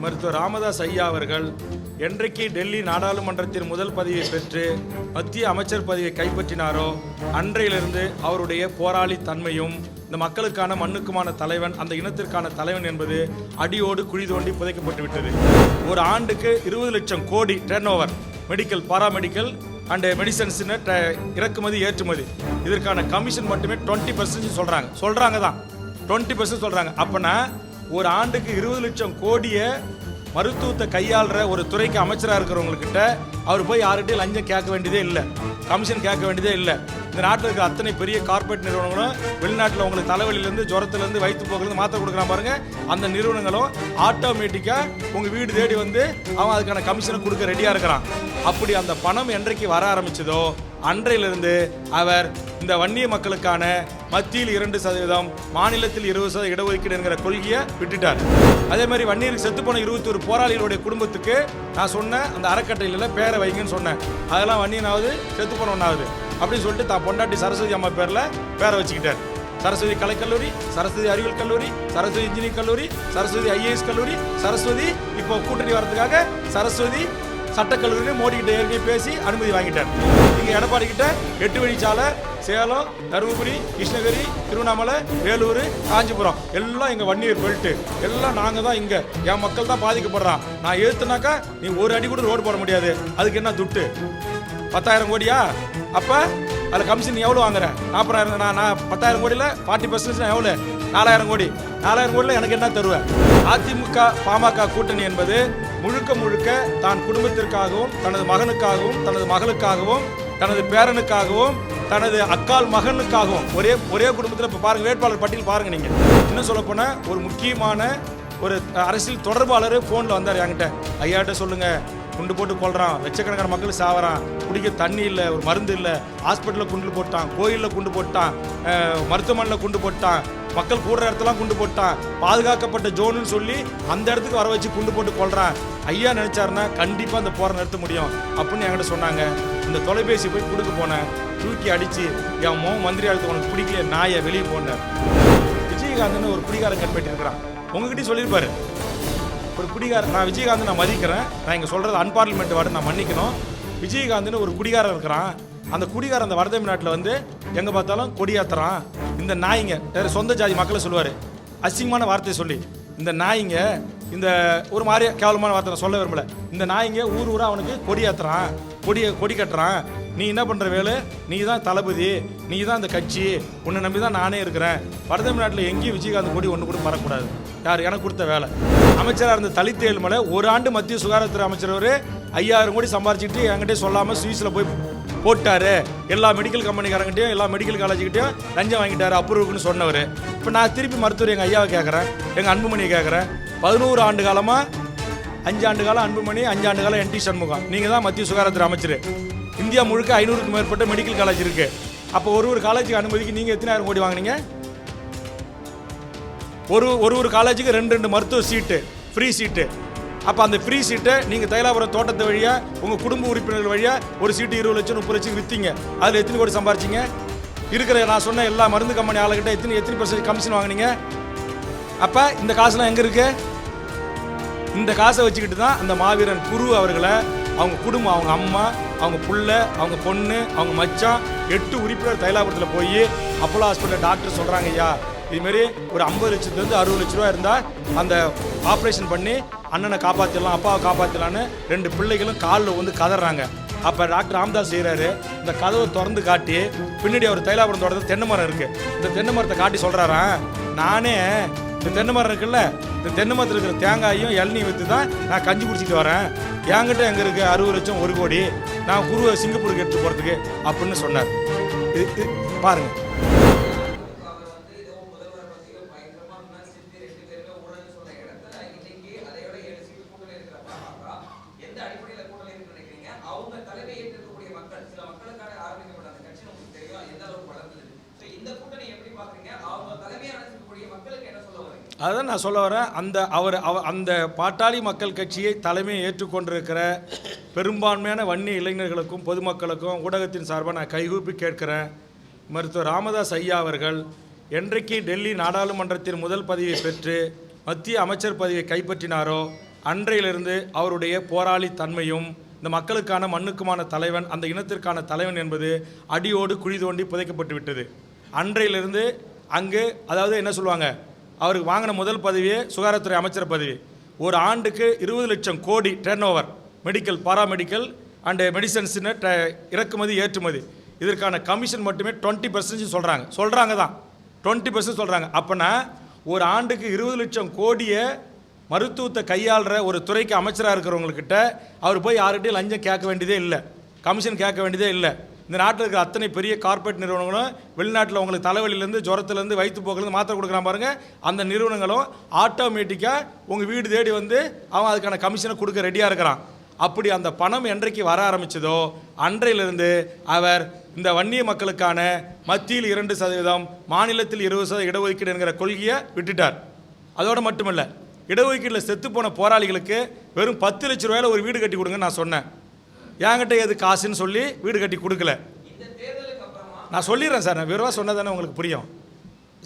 மருத்துவர் ராமதாஸ் ஐயா அவர்கள் என்றைக்கு டெல்லி நாடாளுமன்றத்தின் முதல் பதவியை பெற்று மத்திய அமைச்சர் பதவியை கைப்பற்றினாரோ அன்றையிலிருந்து அவருடைய போராளி தன்மையும் இந்த மக்களுக்கான மண்ணுக்குமான தலைவன், அந்த இனத்திற்கான தலைவன் என்பது அடியோடு குழி தோண்டி புதைக்கப்பட்டு விட்டது. ஒரு ஆண்டுக்கு 20 லட்சம் கோடி turn over medical, paramedical and medicines இறக்குமதி ஏற்றுமதி, இதற்கான கமிஷன் மட்டுமே 20% சொல்றாங்க தான் 20% சொல்றாங்க. அப்பனா ஒரு ஆண்டுக்கு 20 லட்சம் கோடியை மருத்துவத்தை கையாளுற ஒரு துறைக்கு அமைச்சராக இருக்கிறவங்கக்கிட்ட அவர் போய் யார்கிட்டையும் லஞ்சம் கேட்க வேண்டியதே இல்லை, கமிஷன் கேட்க வேண்டியதே இல்லை. இந்த நாட்டில் இருக்கிற அத்தனை பெரிய கார்பரேட் நிறுவனங்களும் வெளிநாட்டில் உங்களுக்கு தலைவலியிலேருந்து ஜுரத்துலேருந்து வயிற்று போக்குலேருந்து மாத்திரை கொடுக்குறான் பாருங்க, அந்த நிறுவனங்களும் ஆட்டோமேட்டிக்காக உங்கள் வீடு தேடி வந்து அவன் அதுக்கான கமிஷனை கொடுக்க ரெடியாக இருக்கிறான். அப்படி அந்த பணம் என்றைக்கு வர ஆரம்பிச்சதோ அன்றையிலிருந்து அவர் இந்த வன்னிய மக்களுக்கான மத்தியில் 2%, மாநிலத்தில் 20% இடஒதுக்கீடு என்கிற கொள்கையை விட்டுட்டார். அதே மாதிரி வன்னியருக்கு செத்துப்போன 21 போராளிகளுடைய குடும்பத்துக்கு நான் சொன்ன அந்த அறக்கட்டளையில் பேரை வைங்கன்னு சொன்னேன். அதெல்லாம் வன்னியனாவது செத்துப்போன ஒன்றாவது அப்படின்னு சொல்லிட்டு தான் பொண்டாட்டி சரஸ்வதி அம்மா பேரில் பேரை வச்சுக்கிட்டார். சரஸ்வதி கலைக்கல்லூரி, சரஸ்வதி அறிவியல் கல்லூரி, சரஸ்வதி இன்ஜினியரிங் கல்லூரி, சரஸ்வதி ஐஏஎஸ் கல்லூரி, சரஸ்வதி இப்போ கூட்டணி வரதுக்காக சரஸ்வதி சட்டக்கல்லூரியில் மோடி கிட்ட ஏற்கனவே பேசி அனுமதி வாங்கிட்டார். இங்கே எடப்பாடி கிட்ட 8 வழிச்சாலை சேலம், தருமபுரி, கிருஷ்ணகிரி, திருவண்ணாமலை, வேலூர், காஞ்சிபுரம் எல்லாம் எங்கள் வன்னியர் பெல்ட்டு, எல்லாம் நாங்கள் தான். இங்கே என் மக்கள் தான் பாதிக்கப்படுறான். நான் ஏற்றுனாக்கா நீ ஒரு அடி கூட ரோடு போட முடியாது. அதுக்கு என்ன துட்டு? 10,000 கோடியா? அப்போ அதில் கமிஷன் எவ்வளோ வாங்குறேன்? 40,000. நான் 10,000 கோடியில் 40% எவ்வளோ? 4,000 கோடி. 4,000 கோடியில் எனக்கு என்ன தருவேன்? அதிமுக பாமக கூட்டணி என்பது முழுக்க முழுக்க தான் குடும்பத்திற்காகவும், தனது மகனுக்காகவும், தனது மகளுக்காகவும், தனது பேரனுக்காகவும், தனது அக்கால் மகனுக்காகவும் ஒரே குடும்பத்தில் இப்போ பாருங்கள், வேட்பாளர் பட்டியல் பாருங்கள். நீங்கள் இன்னும் சொல்லப்போனால் ஒரு முக்கியமான ஒரு அரசியல் தொடர்பாளர் ஃபோனில் வந்தார் என்கிட்ட. ஐயாட்ட சொல்லுங்கள், குண்டு போட்டு கொள்றான், லட்சக்கணக்கான மக்கள் சாவறான், குடிக்க தண்ணி இல்லை, ஒரு மருந்து இல்லை, ஹாஸ்பிட்டலில் குண்டு போட்டான், கோயிலில் குண்டு போட்டான், மருத்துவமனையில் குண்டு போட்டான், மக்கள் கூடுற இடத்துலாம் குண்டு போட்டான், பாதுகாக்கப்பட்ட ஜோனுன்னு சொல்லி அந்த இடத்துக்கு வர வச்சு குண்டு போட்டு கொள்றான். ஐயா நினைச்சாருன்னா கண்டிப்பாக அந்த போரை நிறுத்த முடியும் அப்படின்னு என்கிட்ட சொன்னாங்க. இந்த தொலைபேசி போய் கொடுக்க போனேன், தூக்கி அடித்து என் மந்திரி ஆளுக்கு உனக்கு பிடிக்கல நாயை வெளியே போனேன். விஜயகாந்த்னு ஒரு குடிகாரன் கட்பேட்டி இருக்கிறான், உங்ககிட்டயும் சொல்லியிருப்பாரு. ஒரு குடிகாரன், நான் விஜயகாந்த் நான் மதிக்கிறேன், நான் இங்கே சொல்கிறது அன்பார்லிமெண்ட் வார்டு நான் மன்னிக்கணும். விஜயகாந்த்னு ஒரு குடிகாரன் இருக்கிறான். அந்த குடிகாரன் அந்த வடதமிழ் நாட்டில் வந்து எங்கே பார்த்தாலும் கொடியாத்துறான். இந்த நாய்ங்க சொந்த ஜாதி மக்களை சொல்லுவார் அசிங்கமான வார்த்தையை சொல்லி, இந்த நாய்ங்க இந்த ஒரு மாதிரி கேவலமான வார்த்தை நான் சொல்ல விரும்பல, இந்த நாய்ங்க ஊர் ஊராக அவனுக்கு கொடியாத்துறான், கொடி கட்டுறான். நீ என்ன பண்ணுற வேலை? நீ தான் தளபதி, நீ தான் இந்த கட்சி, உன்னை நம்பி தான் நானே இருக்கிறேன். வடதமிழ்நாட்டில் எங்கேயும் விஜயகாந்த் கொடி ஒன்று கூட பறக்கூடாது. யார் எனக்கு கொடுத்த வேலை? அமைச்சராக இருந்த தலித் ஏழுமலை ஒரு ஆண்டு மத்திய சுகாதாரத்துறை அமைச்சர் 5,000 கோடி சம்பாரிச்சுக்கிட்டு என்கிட்டே சொல்லாமல் சுவிஸில் போய் போட்டாரு. எல்லா மெடிக்கல் கம்பெனிக்காரங்கிட்டையும் எல்லா மெடிக்கல் காலேஜுக்கிட்டையும் லஞ்சம் வாங்கிட்டாரு அப்ரூவுக்குன்னு சொன்னவர். இப்போ நான் திருப்பி மருத்துவர் எங்கள் ஐயாவை கேட்குறேன், எங்கள் அன்புமணியை கேட்குறேன். 11 ஆண்டு காலமாக 5 ஆண்டு காலம் அன்புமணி, 5 ஆண்டு காலம் NT சண்முகம், நீங்கள் தான் மத்திய சுகாதாரத்துறை அமைச்சர். இந்தியா முழுக்க 500க்கும் மேற்பட்ட மெடிக்கல் காலேஜ் இருக்குது. அப்போ ஒரு காலேஜுக்கு அனுமதிக்கு நீங்கள் எத்தனை ஆயிரம் கோடி வாங்கினீங்க? ஒரு காலேஜுக்கு 2 மருத்துவ சீட்டு, ஃப்ரீ சீட்டு. அப்போ அந்த ஃப்ரீ சீட்டை நீங்கள் தைலாபுரம் தோட்டத்தை வழியாக உங்கள் குடும்ப உறுப்பினர்கள் வழியாக ஒரு சீட்டு 20 லட்சம் 30 லட்சம் விற்றீங்க. அதில் எத்தனை கோடி சம்பாரிச்சிங்க? இருக்கிற நான் சொன்ன எல்லா மருந்து கம்பெனி ஆளுகிட்ட எத்தனை % கமிஷன் வாங்கினீங்க? அப்போ இந்த காசுலாம் எங்கே இருக்கு? இந்த காசை வச்சுக்கிட்டு தான் அந்த மாவீரன் குரு அவர்களை, அவங்க குடும்பம், அவங்க அம்மா, அவங்க புள்ள, அவங்க பொண்ணு, அவங்க மச்சான் 8 உறுப்பினர் தைலாபுரத்தில் போய் அப்போலோ ஹாஸ்பிட்டல் டாக்டர் சொல்கிறாங்க, ஐயா இதுமாரி ஒரு 50 லட்சத்துலேருந்து 60 லட்ச ரூபா இருந்தால் அந்த ஆப்ரேஷன் பண்ணி அண்ணனை காப்பாற்றிடலாம், அப்பாவை காப்பாற்றலான்னு 2 பிள்ளைகளும் காலில் வந்து கதறாங்க. அப்போ டாக்டர் ராமதாஸ் செய்கிறாரு, இந்த கதவை திறந்து காட்டி பின்னாடி அவர் தைலாபுரம் தோட்டத்தில் தென்னை மரம் இருக்குது, இந்த தென்னை மரத்தை காட்டி சொல்கிறாராம், நானே இந்த தென்னை மரம் இருக்குல்ல, இந்த தென்னை மரத்தில் இருக்கிற தேங்காயும் இளநியும் விற்று தான் நான் கஞ்சி குடிச்சிட்டு வரேன். என்கிட்ட எங்கே இருக்குது 60 லட்சம் 1 கோடி, நான் குருவை சிங்கப்பூருக்கு எடுத்து போகிறதுக்கு அப்படின்னு சொன்னார். இது பாருங்கள். அதுதான் நான் சொல்ல வரேன். அந்த பாட்டாளி மக்கள் கட்சியை தலைமையை ஏற்றுக்கொண்டிருக்கிற பெரும்பான்மையான வன்னிய இளைஞர்களுக்கும் பொதுமக்களுக்கும் ஊடகத்தின் சார்பாக நான் கைகூப்பி கேட்கிறேன். மருத்துவர் ராமதாஸ் ஐயா அவர்கள் என்றைக்கு டெல்லி நாடாளுமன்றத்தின் முதல் பதவியை பெற்று மத்திய அமைச்சர் பதவியை கைப்பற்றினாரோ அன்றையிலிருந்து அவருடைய போராளி தன்மையும் இந்த மக்களுக்கான மண்ணுக்குமான தலைவன், அந்த இனத்திற்கான தலைவன் என்பது அடியோடு குழி தோண்டி புதைக்கப்பட்டு விட்டது. அன்றையிலிருந்து அங்கு, அதாவது என்ன சொல்லுவாங்க, அவருக்கு வாங்கின முதல் பதவியே சுகாதாரத்துறை அமைச்சர் பதவி. ஒரு ஆண்டுக்கு 20 லட்சம் கோடி turn over, medical, paramedical and மெடிசன்ஸுன்னு இறக்குமதி ஏற்றுமதி, இதற்கான கமிஷன் மட்டுமே 20% சொல்கிறாங்க தான் 20% சொல்கிறாங்க. அப்போனா ஒரு ஆண்டுக்கு 20 லட்சம் கோடியை மருத்துவத்தை கையாளுற ஒரு துறைக்கு அமைச்சராக இருக்கிறவங்கக்கிட்ட அவர் போய் யார்கிட்டையும் லஞ்சம் கேட்க வேண்டியதே இல்லை, கமிஷன் கேட்க வேண்டியதே இல்லை. இந்த நாட்டில் இருக்கிற அத்தனை பெரிய கார்ப்பரேட் நிறுவனங்களும் வெளிநாட்டில் உங்களுக்கு தலைவலியிலேருந்து, ஜுரத்துலேருந்து, வயிற்று போக்குலேருந்து மாத்திரை கொடுக்குறான் பாருங்கள், அந்த நிறுவனங்களும் ஆட்டோமேட்டிக்காக உங்கள் வீடு தேடி வந்து அவன் அதுக்கான கமிஷனை கொடுக்க ரெடியாக இருக்கிறான். அப்படி அந்த பணம் என்றைக்கு வர ஆரம்பித்ததோ அன்றையிலிருந்து அவர் இந்த வன்னிய மக்களுக்கான மத்தியில் 2%, மாநிலத்தில் 20% இடஒதுக்கீடு என்கிற கொள்கையை விட்டுட்டார். அதோடு மட்டுமல்ல, இடஒதுக்கீட்டில் செத்து போன போராளிகளுக்கு வெறும் 10 லட்ச ரூபாயில் ஒரு வீடு கட்டி கொடுங்கன்னு நான் சொன்னேன். என்கிட்ட எது காசுன்னு சொல்லி வீடு கட்டி கொடுக்கல. நான் சொல்லிடுறேன் சார், நான் வெறுவா சொன்னதானே உங்களுக்கு புரியும்.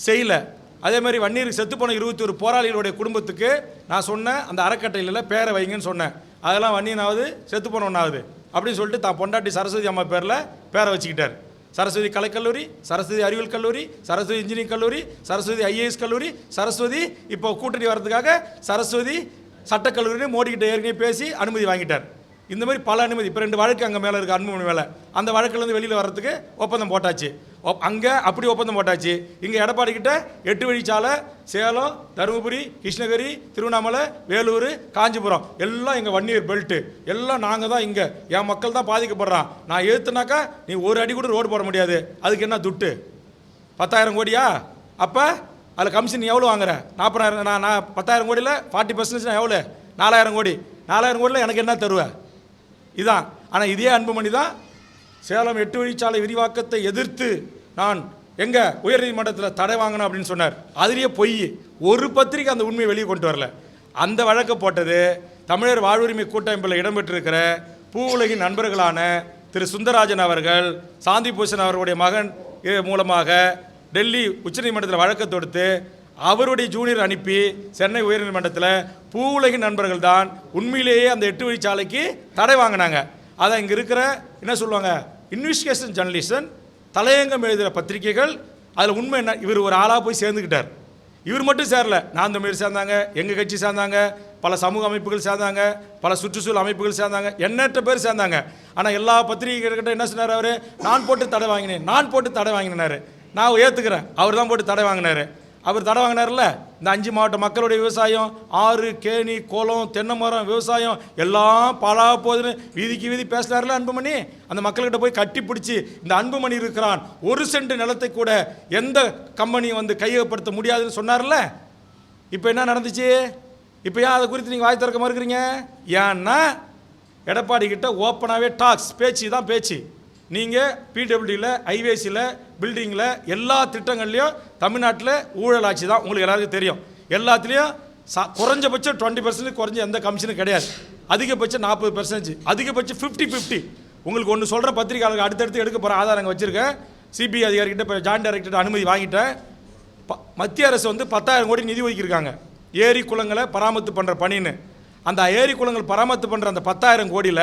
செய்யலை. அதே மாதிரி வன்னியருக்கு செத்து போன 21 போராளிகளுடைய குடும்பத்துக்கு நான் சொன்னேன், அந்த அறக்கட்டையில் பேரை வைங்கன்னு சொன்னேன். அதெல்லாம் வன்னியனாவது செத்து போனவனாவது அப்படின்னு சொல்லிட்டு தான் பொண்டாட்டி சரஸ்வதி அம்மா பேரில் பேரை வச்சுக்கிட்டார். சரஸ்வதி கலைக்கல்லூரி, சரஸ்வதி அறிவியல் கல்லூரி, சரஸ்வதி இன்ஜினியரிங் கல்லூரி, சரஸ்வதி ஐஏஎஸ் கல்லூரி, சரஸ்வதி இப்போ கூட்டணி வர்றதுக்காக சரஸ்வதி சட்டக்கல்லூரின்னு மோடிக்கிட்ட ஏற்கனவே பேசி அனுமதி வாங்கிட்டார். இந்த மாதிரி பல அனுமதி. இப்போ 2 வழக்கு அங்கே மேலே இருக்குது, அன்புமணி மேலே. அந்த வழக்குலேருந்து வெளியில் வர்றதுக்கு ஒப்பந்தம் போட்டாச்சு. அங்கே அப்படி ஒப்பந்தம் போட்டாச்சு. இங்கே எடப்பாடி கிட்ட 8 வழிச்சாலை சேலம், தருமபுரி, கிருஷ்ணகிரி, திருவண்ணாமலை, வேலூர், காஞ்சிபுரம் எல்லாம் எங்கள் வன்னியர் பெல்ட்டு எல்லாம் நாங்கள் தான். இங்கே என் மக்கள் தான் பாதிக்கப்படுறான். நான் எழுத்துனாக்கா நீ ஒரு அடி கூட ரோடு போட முடியாது. அதுக்கு என்ன துட்டு? 10,000 கோடியா? அப்போ அதில் கமிஷன் எவ்வளோ வாங்குற? 40,000. நான் 10,000 கோடியில் 40% எவ்வளோ? 4,000 கோடி. 4,000 கோடியில் எனக்கு என்ன தருவேன்? இதான். ஆனால் இதே அன்புமணி தான் சேலம் 8 வழிச்சாலை விரிவாக்கத்தை எதிர்த்து நான் எங்கே உயர்நீதிமன்றத்தில் தடை வாங்கணும் அப்படின்னு சொன்னார். அதுலேயே பொய். ஒரு பத்திரிக்கை அந்த உண்மையை வெளியே கொண்டு வரல. அந்த வழக்கை போட்டது தமிழர் வாழ்வுரிமை கூட்டமைப்பில் இடம்பெற்றிருக்கிற பூவுலகின் நண்பர்களான திரு சுந்தரராஜன் அவர்கள், சாந்தி பூஷன் அவர்களுடைய மகன் மூலமாக டெல்லி உச்சநீதிமன்றத்தில் வழக்கை தொடுத்து அவருடைய ஜூனியர் அனுப்பி சென்னை உயர்நீதிமன்றத்தில் பூவுலகின் நண்பர்கள் தான் உண்மையிலேயே அந்த 8 வழிச்சாலைக்கு தடை வாங்கினாங்க. அதை இங்கே இருக்கிற என்ன சொல்லுவாங்க, இன்வெஸ்டிகேஷன் ஜேர்னலிஸ்ட், தலையங்கம் எழுதுகிற பத்திரிகைகள், அதில் உண்மை என்ன, இவர் ஒரு ஆளாக போய் சேர்ந்துக்கிட்டார். இவர் மட்டும் சேரல, நான் தமிழர் சேர்ந்தாங்க, எங்கள் கட்சி சேர்ந்தாங்க, பல சமூக அமைப்புகள் சேர்ந்தாங்க, பல சுற்றுச்சூழல் அமைப்புகள் சேர்ந்தாங்க, எண்ணற்ற பேர் சேர்ந்தாங்க. ஆனால் எல்லா பத்திரிகைகிட்ட என்ன சொன்னார் அவர்? நான் போட்டு தடை வாங்கினேனாரு. நான் ஏற்றுக்கிறேன், அவர் தான் போட்டு தடை வாங்கினார். அவர் தடை வாங்கினார்ல, இந்த 5 மாவட்ட மக்களுடைய விவசாயம், ஆறு, கேணி, குளம், தென்னை மரம், விவசாயம் எல்லாம் பாழா போகுதுன்னு வீதிக்கு வீதி பேசினார்ல அன்புமணி. அந்த மக்கள்கிட்ட போய் கட்டி பிடிச்சி இந்த அன்புமணி இருக்கிறான், 1 சென்ட் நிலத்தை கூட எந்த கம்பெனியும் வந்து கையகப்படுத்த முடியாதுன்னு சொன்னார்ல. இப்போ என்ன நடந்துச்சு? இப்போ ஏன் அதை குறித்து நீங்கள் வாய் திறக்க மறுக்கிறீங்க? ஏன்னா எடப்பாடி கிட்ட ஓப்பனாகவே டாக்ஸ், பேச்சு தான் பேச்சு. நீங்கள் பிடபிள்யூடியில், ஐவேசியில், பில்டிங்கில் எல்லா திட்டங்கள்லையும் தமிழ்நாட்டில் ஊழல் ஆட்சி தான். உங்களுக்கு எல்லாருக்கும் தெரியும். எல்லாத்துலேயும் குறைஞ்சபட்சம் 20% குறைஞ்ச எந்த கமிஷனும் கிடையாது. அதிகபட்சம் 40%, அதிகபட்சம் 50-50. உங்களுக்கு ஒன்று சொல்கிற பத்திரிகையாளர்கள் அடுத்தடுத்து எடுக்க போகிற ஆதாரங்கள் வச்சுருக்கேன். சிபிஐ அதிகாரிகிட்ட இப்போ ஜாயிண்ட் டைரக்டர் அனுமதி வாங்கிட்டேன். மத்திய அரசு வந்து 10,000 கோடி நிதி ஒதுக்கியிருக்காங்க ஏரி குளங்களை பராமரித்து பண்ணுற பணின்னு. அந்த ஏரி குளங்கள் பராமரித்து பண்ணுற அந்த 10,000 கோடியில்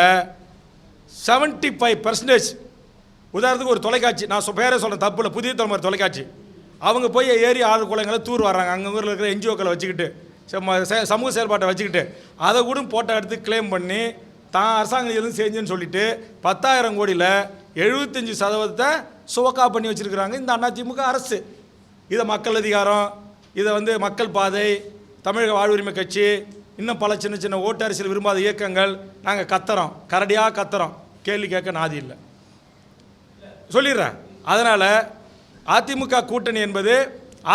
75%, உதாரணத்துக்கு ஒரு தொலைக்காட்சி, நான் பேரை சொல்கிறேன் தப்பு இல்லை, புதிய தலைமுறை தொலைக்காட்சி, அவங்க போய் ஏரி ஆறு குளங்களை தூர் வர்றாங்க. அங்கே ஊரில் இருக்கிற என்ஜிஓக்களை வச்சுக்கிட்டு, சமூக செயல்பாட்டை வச்சுக்கிட்டு, அதை கூட போட்டோ எடுத்து கிளைம் பண்ணி தான் அரசாங்கம் எதுவும் செஞ்சுன்னு சொல்லிட்டு 10,000 கோடியில் 75% சுவக்கா பண்ணி வச்சுருக்கிறாங்க இந்த அதிமுக அரசு. இதை மக்கள் அதிகாரம், இதை வந்து மக்கள் பாதை, தமிழக வாழ்வுரிமை கட்சி, இன்னும் பல சின்ன சின்ன ஓட்டு அரசியல் விரும்பாத இயக்கங்கள் நாங்கள் கத்துறோம், கரடியாக கத்துறோம், கேள்வி கேட்க நாதி இல்லை சொல்லிடுறேன். அதனால் அதிமுக கூட்டணி என்பது,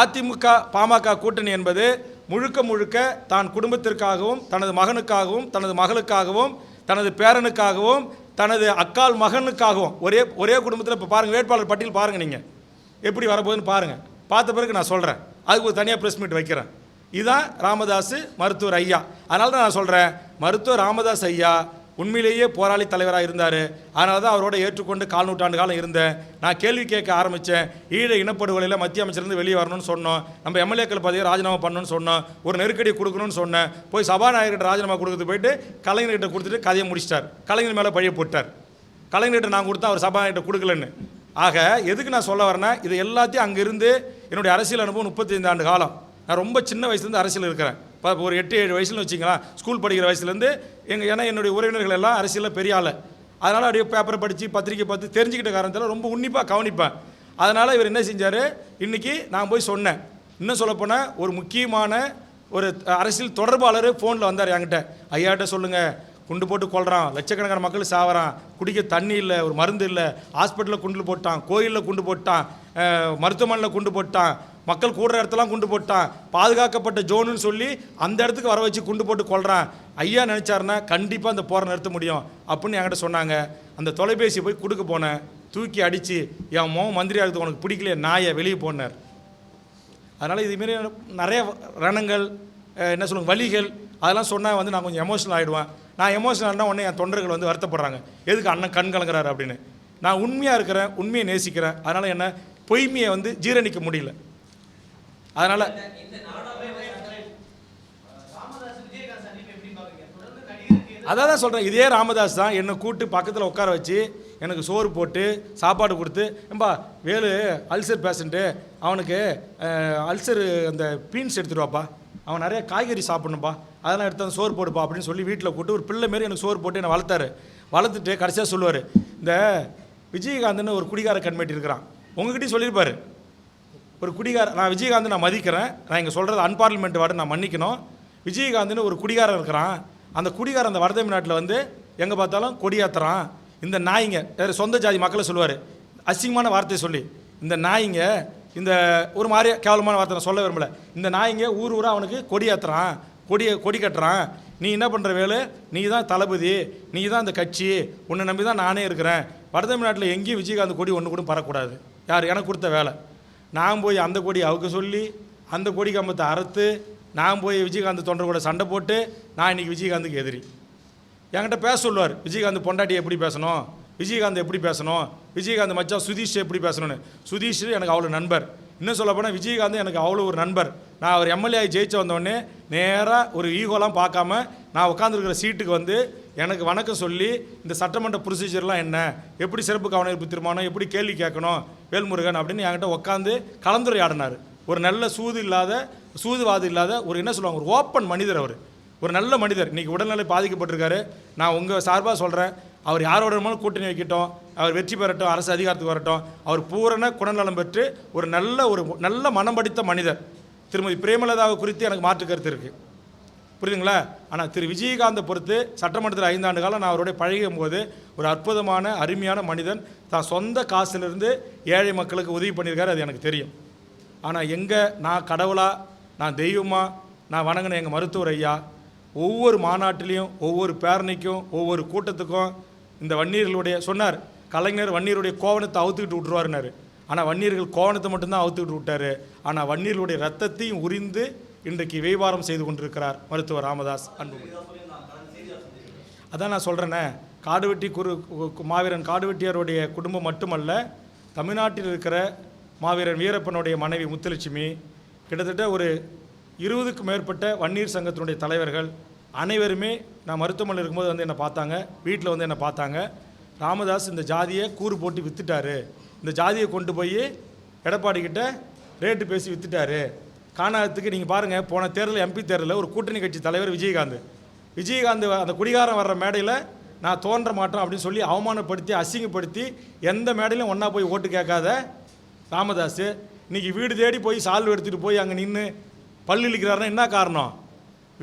அதிமுக பாமக கூட்டணி என்பது முழுக்க முழுக்க தான் குடும்பத்திற்காகவும், தனது மகனுக்காகவும், தனது மகளுக்காகவும், தனது பேரனுக்காகவும், தனது அக்கால் மகனுக்காகவும், ஒரே குடும்பத்தில் இப்போ பாருங்கள், வேட்பாளர் பட்டியல் பாருங்கள், நீங்கள் எப்படி வரப்போகுதுன்னு பாருங்கள். பார்த்த பிறகு நான் சொல்கிறேன், அதுக்கு ஒரு தனியாக ப்ரெஸ் மீட் வைக்கிறேன். இதுதான் ராமதாஸ் மருத்துவர் ஐயா. அதனால தான் நான் சொல்கிறேன், மருத்துவர் ராமதாஸ் ஐயா உண்மையிலேயே போராளி தலைவராக இருந்தார். அதனால தான் அவரோட ஏற்றுக்கொண்டு 4 நூற்றாண்டு காலம் இருந்தேன். நான் கேள்வி கேட்க ஆரம்பித்தேன். ஈழ இனப்படுகொலையில் மத்திய அமைச்சர்லேருந்து வெளியே வரணும்னு சொன்னோம். நம்ம எம்எல்ஏக்கள் பதவியை ராஜினாமா பண்ணணும்னு சொன்னோம். ஒரு நெருக்கடி கொடுக்கணும்னு சொன்னேன். போய் சபாநாயகர்கிட்ட ராஜினாமா கொடுக்குறது போயிட்டு கலைஞர்கிட்ட கொடுத்துட்டு கதையை முடிச்சிட்டார். கலைஞர் மேலே பழிய போட்டார். கலைஞர்கிட்ட நான் கொடுத்தா அவர் சபாநாயகர்கிட்ட கொடுக்கலன்னு. ஆக எதுக்கு நான் சொல்ல வரேன்னா, இது எல்லாத்தையும் அங்கிருந்து என்னுடைய அரசியல் அனுபவம் 35 ஆண்டு காலம். நான் ரொம்ப சின்ன வயசுலேருந்து அரசியல் இருக்கிறேன். இப்போ ஒரு 8-7 வயசுன்னு வச்சிங்களா, ஸ்கூல் படிக்கிற வயசுலேருந்து ஏன்னா என்னுடைய உறவினர்கள் எல்லாம் அரசியலில் பெரிய ஆள். அதனால் அப்படியே பேப்பரை படித்து பத்திரிக்கை பார்த்து தெரிஞ்சுக்கிட்ட காரணத்தில் ரொம்ப உன்னிப்பாக கவனிப்பேன். அதனால் இவர் என்ன செஞ்சார், இன்றைக்கி நான் போய் சொன்னேன். இன்னும் சொல்லப்போனால் ஒரு முக்கியமான ஒரு அரசியல் தொடர்பாளர் ஃபோனில் வந்தார் என்கிட்ட. ஐயாட்ட சொல்லுங்கள், குண்டு போட்டு கொள்றான், லட்சக்கணக்கான மக்கள் சாவறான், குடிக்க தண்ணி இல்லை, ஒரு மருந்து இல்லை, ஹாஸ்பிட்டலில் குண்டு போட்டான், கோயிலில் குண்டு போட்டான், மருத்துவமனையில் குண்டு போட்டான், மக்கள் கூடுற இடத்துலாம் குண்டு போட்டான், பாதுகாக்கப்பட்ட ஜோனுன்னு சொல்லி அந்த இடத்துக்கு வர வச்சு குண்டு போட்டு கொள்றான். ஐயா நினச்சாருன்னா கண்டிப்பாக அந்த போரை நிறுத்த முடியும் அப்படின்னு என்கிட்ட சொன்னாங்க. அந்த தொலைபேசி போய் கொடுக்க போனேன். தூக்கி அடித்து என் மந்திரியாக இருக்குது, உனக்கு பிடிக்கலையே நாயை வெளியே போனார். அதனால் இதுமாரி நிறைய ரணங்கள், என்ன சொல்லுங்க, வலிகள், அதெல்லாம் சொன்னால் நான் கொஞ்சம் எமோஷனல் ஆகிடுவேன். நான் எமோஷனல் ஆனால் உடனே என் தொண்டர்கள் வருத்தப்படுறாங்க, எதுக்கு அண்ணன் கண் கலங்குறாரு அப்படின்னு. நான் உண்மையாக இருக்கிறேன், உண்மையை நேசிக்கிறேன். அதனால் என்ன பொய்மையை ஜீரணிக்க முடியல. அதனால் அதான் சொல்கிறேன். இதே ராமதாஸ் தான் என்னை கூப்பிட்டு பக்கத்தில் உட்கார வச்சு எனக்கு சோறு போட்டு சாப்பாடு கொடுத்து, ஏம்பா வேலு அல்சர் பேஷண்ட்டு, அவனுக்கு அல்சர் அந்த பீன்ஸ் எடுத்துகிட்டு வாப்பா, அவன் நிறைய காய்கறி சாப்பிடணும்ப்பா, அதெல்லாம் எடுத்து அந்த சோறு போடுப்பா அப்படின்னு சொல்லி வீட்டில் கூப்பிட்டு ஒரு பிள்ளை மாரி எனக்கு சோறு போட்டு என்னை வளர்த்தாரு. வளர்த்துட்டு கடைசியாக சொல்லுவார், இந்த விஜயகாந்த்னு ஒரு குடிகார கண்மேட்டி இருக்கிறான், உங்ககிட்டயும் சொல்லியிருப்பார். ஒரு குடிகார, நான் விஜயகாந்த் நான் மதிக்கிறேன், நான் இங்கே சொல்கிறது அன்பார்லிமெண்ட் வார்டு நான் மன்னிக்கணும். விஜயகாந்த்னு ஒரு குடிகாரன் இருக்கிறான். அந்த குடிகாரன் அந்த வட தமிழ்நாட்டில் எங்கே பார்த்தாலும் கொடியாத்துறான். இந்த நாய்ங்க, சொந்த ஜாதி மக்களை சொல்லுவார் அசிங்கமான வார்த்தையை சொல்லி, இந்த நாய்ங்க, இந்த ஒரு மாதிரி கேவலமான வார்த்தை நான் சொல்ல விரும்பலை, இந்த நாய்ங்க ஊர் ஊராக அவனுக்கு கொடியாத்துறான், கொடி கட்டுறான். நீ என்ன பண்ணுற வேலு, நீ தான் தளபதி, நீ தான் இந்த கட்சி, உன்னை நம்பி தான் நானே இருக்கிறேன். வட தமிழ்நாட்டில் எங்கேயும் விஜயகாந்த் கொடி ஒன்று கூட பறக்கூடாது. யார் எனக்கு கொடுத்த வேலை. நான் போய் அந்த கொடி அவுக்க சொல்லி அந்த கொடி கம்பத்தை அறுத்து நான் போய் விஜயகாந்த் தொண்டர் கூட சண்டை போட்டு நான் இன்றைக்கி விஜயகாந்துக்கு எதிரி. என்கிட்ட பேச சொல்லுவார், விஜயகாந்த் பொண்டாட்டி எப்படி பேசணும், விஜயகாந்த் எப்படி பேசணும், விஜயகாந்த் மச்சான் சுதீஷ் எப்படி பேசணும்னு. சுதீஷ் எனக்கு அவ்வளோ நண்பர். இன்னும் சொல்ல போனால் விஜயகாந்த் எனக்கு அவ்வளோ ஒரு நண்பர். நான் அவர் எம்எல்ஏ ஜெயிச்சு வந்தோடனே நேராக ஒரு ஈகோலாம் பார்க்காம நான் உட்காந்துருக்கிற சீட்டுக்கு எனக்கு வணக்கம் சொல்லி இந்த சட்டமன்ற ப்ரொசீஜர்லாம் என்ன, எப்படி சிறப்பு கவனிப்பு தீர்மானம், எப்படி கேள்வி கேட்கணும் வேல்முருகன் அப்படின்னு என்கிட்ட உட்காந்து கலந்துரையாடினார். ஒரு நல்ல சூதுவாது இல்லாத ஒரு என்ன சொல்லுவாங்க, ஒரு ஓப்பன் மனிதர். அவர் ஒரு நல்ல மனிதர். இன்றைக்கி உடல்நிலை பாதிக்கப்பட்டிருக்காரு. நான் உங்கள் சார்பாக சொல்கிறேன், அவர் யாரோட கூட்டணி வைக்கட்டும், அவர் வெற்றி பெறட்டும், அரசு அதிகாரத்துக்கு வரட்டும், அவர் பூரண குணநலம் பெற்று ஒரு நல்ல மனம் படித்த மனிதர். திருமதி பிரேமலதாவை குறித்து எனக்கு மாற்று கருத்து இருக்குது, புரியுதுங்களா. ஆனால் திரு விஜயகாந்தை பொறுத்து சட்டமன்றத்தில் 5 ஆண்டு காலம் நான் அவருடைய பழகும் போது ஒரு அற்புதமான அருமையான மனிதன். தான் சொந்த காசிலிருந்து ஏழை மக்களுக்கு உதவி பண்ணியிருக்காரு, அது எனக்கு தெரியும். ஆனால் நான் கடவுளா, நான் தெய்வமா, நான் வணங்கின எங்கள் மருத்துவர் ஐயா ஒவ்வொரு மாநாட்டிலையும், ஒவ்வொரு பேரணிக்கும், ஒவ்வொரு கூட்டத்துக்கும் இந்த வன்னியர்களுடைய சொன்னார், கலைஞர் வன்னியருடைய கோவணத்தை அவுத்துக்கிட்டு விட்டுருவாருனாரு. ஆனால் வன்னியர்கள் கோவணத்தை மட்டும்தான் அவுத்துக்கிட்டு விட்டார். ஆனால் வன்னியர்களுடைய ரத்தத்தையும் உரிந்து இன்றைக்கு வியாபாரம் செய்து கொண்டிருக்கிறார் மருத்துவர் ராமதாஸ். அன்பு அதான் நான் சொல்கிறேன்னே, காடுவெட்டி மாவீரன் காடுவெட்டியாருடைய குடும்பம் மட்டுமல்ல, தமிழ்நாட்டில் இருக்கிற மாவீரன் வீரப்பனுடைய மனைவி முத்துலட்சுமி, கிட்டத்தட்ட ஒரு 20க்கும் மேற்பட்ட வன்னியர் சங்கத்தினுடைய தலைவர்கள் அனைவருமே நான் மருத்துவமனையில் இருக்கும்போது என்னை பார்த்தாங்க, வீட்டில் என்னை பார்த்தாங்க. ராமதாஸ் இந்த ஜாதியை கூறு போட்டு விற்றுட்டாரு, இந்த ஜாதியை கொண்டு போய் எடப்பாடிக்கிட்ட ரேட்டு பேசி விற்றுட்டாரு. காணாததுக்கு நீங்கள் பாருங்கள், போன தேர்தல் எம்பி தேர்தலில் ஒரு கூட்டணி கட்சி தலைவர் விஜயகாந்த் அந்த குடிகாரம் வர்ற மேடையில் நான் தோன்ற மாட்டேன் அப்படின்னு சொல்லி அவமானப்படுத்தி அசிங்கப்படுத்தி எந்த மேடையிலும் ஒன்றா போய் ஓட்டு கேட்காத ராமதாஸ் இன்றைக்கி வீடு தேடி போய் சால்வு எடுத்துகிட்டு போய் அங்கே நின்று பல்லு இழிக்கிறாருன்னா என்ன காரணம்?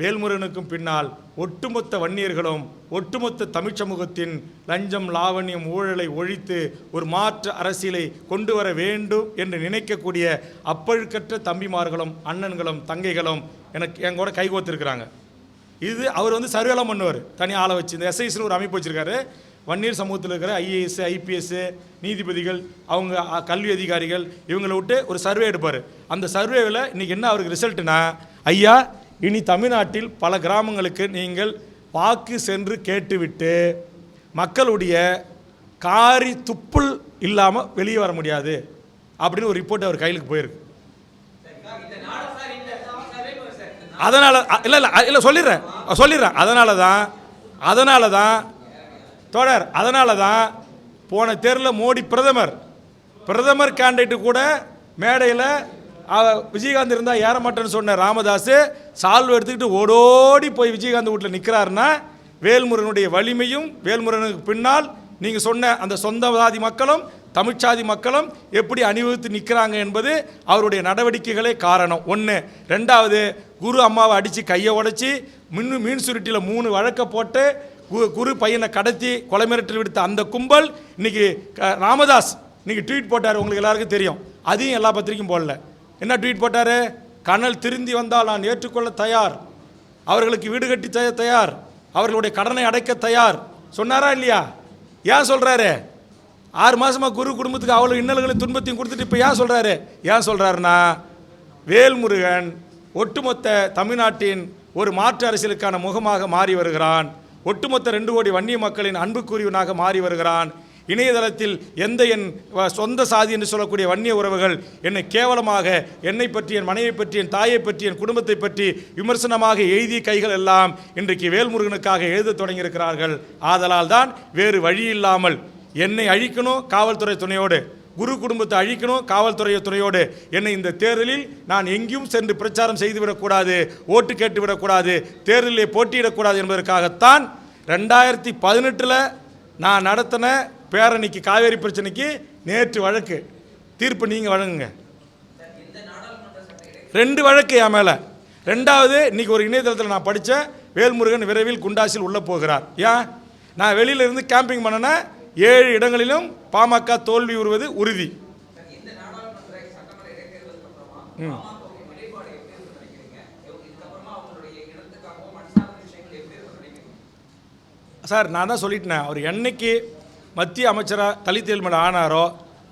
வேல்முருகனுக்கும் பின்னால் ஒட்டுமொத்த வன்னியர்களும் ஒட்டுமொத்த தமிழ் சமூகத்தின் லஞ்சம், லாவண்யம், ஊழலை ஒழித்து ஒரு மாற்று அரசியலை கொண்டு வர வேண்டும் என்று நினைக்கக்கூடிய அப்பழுக்கற்ற தம்பிமார்களும் அண்ணன்களும் தங்கைகளும் என் கூட கைகோத்திருக்கிறாங்க. இது அவர் சர்வேலாம் பண்ணுவார், தனி ஆளை வச்சு. இந்த எஸ்ஐஸ்னு ஒரு அமைப்பு வச்சுருக்காரு. வன்னியர் சமூகத்தில் இருக்கிற ஐஏஎஸ், ஐபிஎஸ், நீதிபதிகள், அவங்க கல்வி அதிகாரிகள், இவங்களை விட்டு ஒரு சர்வே எடுப்பார். அந்த சர்வேவில் இன்றைக்கி என்ன அவருக்கு ரிசல்ட்டுனா, ஐயா இனி தமிழ்நாட்டில் பல கிராமங்களுக்கு நீங்கள் வாக்கு சென்று கேட்டுவிட்டு மக்களுடைய காரி துப்புள் இல்லாமல் வெளியே வர முடியாது அப்படின்னு ஒரு ரிப்போர்ட் அவர் கையிலுக்கு போயிருக்கு. அதனால இல்லை சொல்லிடுறேன் அதனால தான் தொடர் அதனால தான் போன தேர்தலில் மோடி பிரதமர் கேண்டிடேட்டு கூட மேடையில் விஜயகாந்த் இருந்தால் ஏற மாட்டேன்னு சொன்ன ராமதாஸ் சால்வை எடுத்துக்கிட்டு ஓடோடி போய் விஜயகாந்த் வீட்டில் நிற்கிறாருன்னா வேல்முருகனுடைய வலிமையும் வேல்முருகனுக்கு பின்னால் நீங்கள் சொன்ன அந்த சொந்த சாதி மக்களும் தமிழ்ச்சாதி மக்களும் எப்படி அணிவகுத்து நிற்கிறாங்க என்பது அவருடைய நடவடிக்கைகளே காரணம். ஒன்று. ரெண்டாவது, குரு அம்மாவை அடித்து கையை உடைச்சி மீன் சுருட்டியில் 3 வழக்கை போட்டு குரு பையனை கடத்தி கொலை மிரட்டல் விடுத்த அந்த கும்பல் இன்னைக்கு ராமதாஸ் இன்னைக்கு ட்வீட் போட்டார், உங்களுக்கு எல்லாருக்கும் தெரியும். அதையும் எல்லா பத்திரிக்கையும் போடல. என்ன ட்வீட் போட்டார்? கனல் திருந்தி வந்தால் நான் ஏற்றுக்கொள்ள தயார், அவர்களுக்கு வீடு கட்டி தயார், அவர்களுடைய கடனை அடைக்க தயார் சொன்னாரா இல்லையா? ஏன் சொல்கிறாரு? 6 மாதமாக குரு குடும்பத்துக்கு அவ்வளோ இன்னல்களையும் துன்பத்தையும் கொடுத்துட்டு இப்போ ஏன் சொல்கிறாருன்னா வேல்முருகன் ஒட்டுமொத்த தமிழ்நாட்டின் ஒரு மாற்று அரசியலுக்கான முகமாக மாறி வருகிறான். ஒட்டுமொத்த 2 கோடி வன்னிய மக்களின் அன்புக்குரியவனாக மாறி வருகிறான். இணையதளத்தில் என் சொந்த சாதி என்று சொல்லக்கூடிய வன்னிய உறவுகள் என்னை கேவலமாக என்னை பற்றி, என் மனைவியை பற்றி, என் தாயை பற்றி, என் குடும்பத்தை பற்றி விமர்சனமாக எழுதிய கைகள் எல்லாம் இன்றைக்கு வேல்முருகனுக்காக எழுத தொடங்கியிருக்கிறார்கள். ஆதலால் தான் வேறு வழி இல்லாமல் என்னை அழிக்கணும் காவல்துறை துணையோடு, குரு குடும்பத்தை அழிக்கணும் காவல்துறை துணையோடு, என்னை இந்த தேர்தலில் நான் எங்கேயும் சென்று பிரச்சாரம் செய்துவிடக்கூடாது, ஓட்டு கேட்டுவிடக்கூடாது, தேர்தலில் போட்டியிடக்கூடாது என்பதற்காகத்தான் 2018 நான் நடத்தின பேரணிக்கு, காவேரி பிரச்சனைக்கு நேற்று வழக்கு தீர்ப்பு நீங்கள் வழங்குங்க. 2 வழக்கு என் மேலே. 2வது, இன்னைக்கு ஒரு இணையதளத்தில் நான் படித்த வேல்முருகன் விரைவில் குண்டாசில் உள்ளே போகிறார். ஏன்? நான் வெளியில இருந்து கேம்பிங் பண்ணனா 7 இடங்களிலும் பாமக தோல்வி உறுவது உறுதி. சார், நான் தான் சொல்லிட்டேன், அவர் என்னைக்கு மத்திய அமைச்சராக தலித் தேர்தல் ஆனாரோ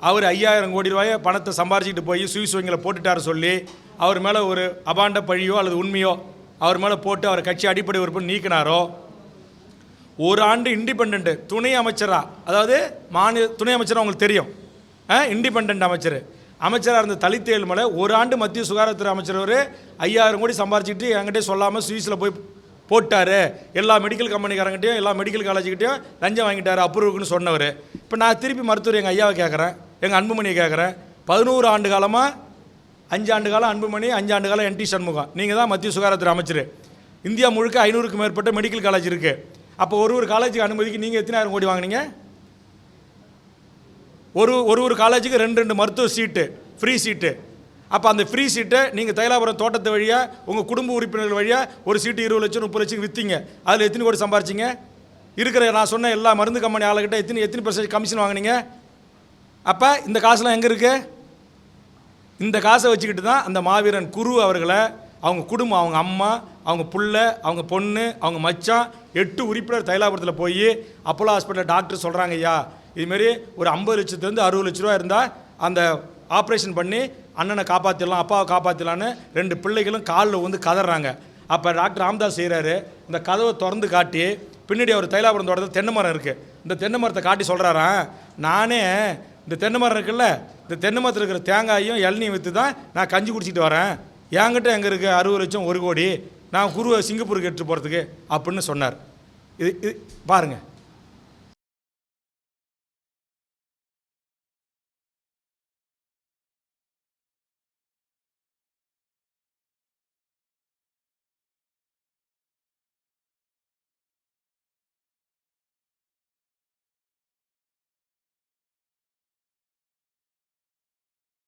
அவர் 5000 கோடி ரூபாயை பணத்தை சம்பாரிச்சிட்டு போய் சுவிஸ் வங்கியில் போட்டுட்டார் சொல்லி அவர் மேலே ஒரு அபாண்ட பழியோ அல்லது உண்மையோ அவர் மேலே போட்டு அவர் கட்சி அடிப்படை உறுப்பு நீக்கினாரோ, 1 ஆண்டு இண்டிபெண்ட் துணை அமைச்சராக, அதாவது மாநில துணை அமைச்சராக உங்களுக்கு தெரியும், இண்டிபெண்ட் அமைச்சராக இருந்த தலித் தேர்தல் மேலே 1 ஆண்டு மத்திய சுகாதாரத்துறை அமைச்சர் ஒரு 5000 கோடி சம்பாரிச்சிட்டு என்கிட்டே சொல்லாமல் சுவிஸில் போய் போட்டார், எல்லா மெடிக்கல் கம்பெனிக்காரங்கிட்டையும் எல்லா மெடிக்கல் காலேஜுக்கிட்டையும் லஞ்சம் வாங்கிட்டார் அப்ரூவுக்குன்னு சொன்னவர். இப்போ நான் திருப்பி மருத்துவர் எங்கள் ஐயாவை கேட்குறேன், எங்கள் அன்புமணியை கேட்குறேன். 11 ஆண்டு காலமாக 5 ஆண்டு காலம் அன்புமணி, 5 ஆண்டு காலம் NT சண்முகம், நீங்கள் தான் மத்திய சுகாதாரத்துறை அமைச்சர். இந்தியா முழுக்க 500க்கும் மேற்பட்ட மெடிக்கல் காலேஜ் இருக்குது. அப்போ ஒரு காலேஜுக்கு அனுமதிக்கு நீங்கள் எத்தனாயிரம் கோடி வாங்கினீங்க? ஒரு காலேஜுக்கு 2 மருத்துவ சீட்டு, ஃப்ரீ சீட்டு. அப்போ அந்த ஃப்ரீ சீட்டை நீங்கள் தைலாபுரம் தோட்டத்து வழியாக உங்கள் குடும்ப உறுப்பினர்கள் வழியாக ஒரு சீட்டு 20 லட்சம் 30 லட்சம் விற்றீங்க. அதில் எத்தனை கோடி சம்பாரிச்சிங்க? இருக்கிற நான் சொன்ன எல்லா மருந்து கம்பெனி ஆளுகிட்ட எத்தனை % கமிஷன் வாங்கினீங்க? அப்போ இந்த காசுலாம் எங்கே இருக்குது? இந்த காசை வச்சுக்கிட்டு தான் அந்த மாவீரன் குரு அவர்களை, அவங்க குடும்பம், அவங்க அம்மா, அவங்க புள்ள, அவங்க பொண்ணு, அவங்க மச்சான் 8 உறுப்பினர் தைலாபுரத்தில் போய் அப்போலோ ஹாஸ்பிட்டலில் டாக்டர் சொல்கிறாங்க, ஐயா இதுமாரி ஒரு 50 லட்சத்துலேருந்து 60 லட்ச ரூபா இருந்தால் அந்த ஆப்ரேஷன் பண்ணி அண்ணனை காப்பாற்றிடலாம், அப்பாவை காப்பாற்றலான்னு 2 பிள்ளைகளும் காலில் வந்து கதறாங்க. அப்போ டாக்டர் ராமதாஸ் செய்கிறாரு, இந்த கதவை திறந்து காட்டி பின்னாடி அவர் தைலாபுரம் தோட்டத்தில் தென்னை மரம் இருக்குது, இந்த தென்னை மரத்தை காட்டி சொல்கிறாராம், நானே இந்த தென்னை மரம் இருக்குல்ல, இந்த தென்னை மரத்தில் இருக்கிற தேங்காயும் இளநியும் விற்று தான் நான் கஞ்சி குடிச்சிட்டு வரேன், என்கிட்ட எங்கே இருக்குது 60 லட்சம் 1 கோடி, நான் குருவை சிங்கப்பூருக்கு எடுத்துகிட்டு போகிறதுக்கு அப்படின்னு சொன்னார். இது பாருங்கள்.